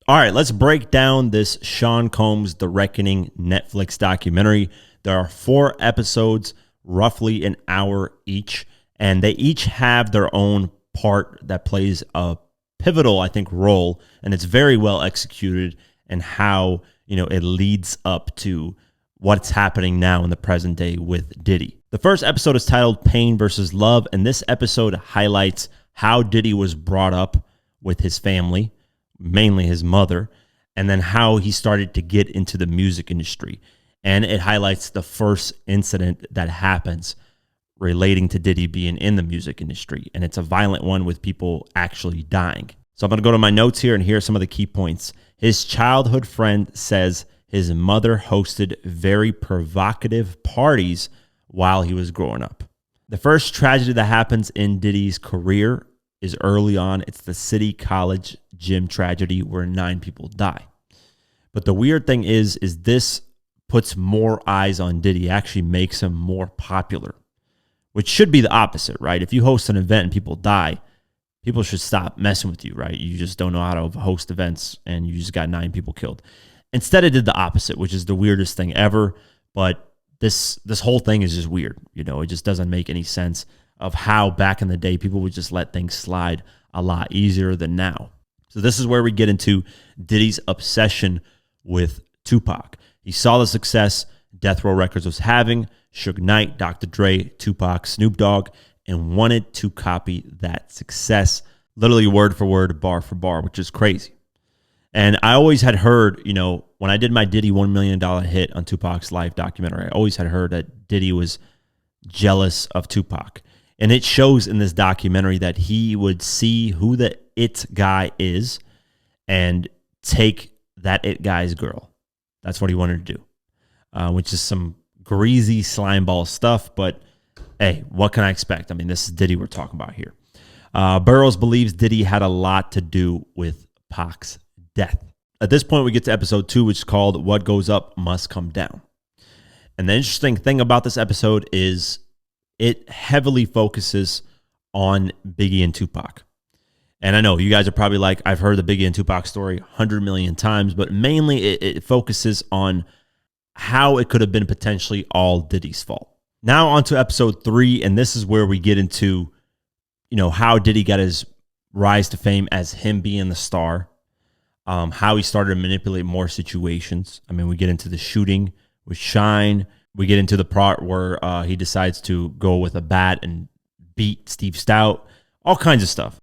All right, let's break down this Sean Combs The Reckoning Netflix documentary. There are 4 episodes, roughly an hour each, and they each have their own part that plays a pivotal, I think, role, and it's very well executed and how, it leads up to what's happening now in the present day with Diddy. The first episode is titled Pain versus Love, and this episode highlights how Diddy was brought up with his family, mainly his mother, and then how he started to get into the music industry. And it highlights the first incident that happens relating to Diddy being in the music industry. And it's a violent one with people actually dying. So I'm going to go to my notes here, and here are some of the key points. His childhood friend says his mother hosted very provocative parties while he was growing up. The first tragedy that happens in Diddy's career is early on. It's the City College gym tragedy where 9 people die. But the weird thing is this puts more eyes on Diddy, actually makes him more popular, which should be the opposite, right? If you host an event and people die, people should stop messing with you, right? You just don't know how to host events and you just got 9 people killed. Instead, it did the opposite, which is the weirdest thing ever. But this whole thing is just weird. It just doesn't make any sense of how back in the day people would just let things slide a lot easier than now. So this is where we get into Diddy's obsession with Tupac. He saw the success Death Row Records was having, Suge Knight, Dr. Dre, Tupac, Snoop Dogg, and wanted to copy that success, literally word for word, bar for bar, which is crazy. And I always had heard, when I did my Diddy $1 million hit on Tupac's live documentary, I always had heard that Diddy was jealous of Tupac. And it shows in this documentary that he would see who the it guy is and take that it guy's girl. That's what he wanted to do, which is some greasy slimeball stuff. But hey, what can I expect? I mean, this is Diddy we're talking about here. Burroughs believes Diddy had a lot to do with Pac's death. At this point, we get to episode 2, which is called What Goes Up Must Come Down. And the interesting thing about this episode is it heavily focuses on Biggie and Tupac. And I know you guys are probably like, I've heard the Biggie and Tupac story 100 million times, but mainly it focuses on how it could have been potentially all Diddy's fault. Now on to episode 3, and this is where we get into, how Diddy got his rise to fame as him being the star, how he started to manipulate more situations. I mean, we get into the shooting with Shine. We get into the part where he decides to go with a bat and beat Steve Stout, all kinds of stuff.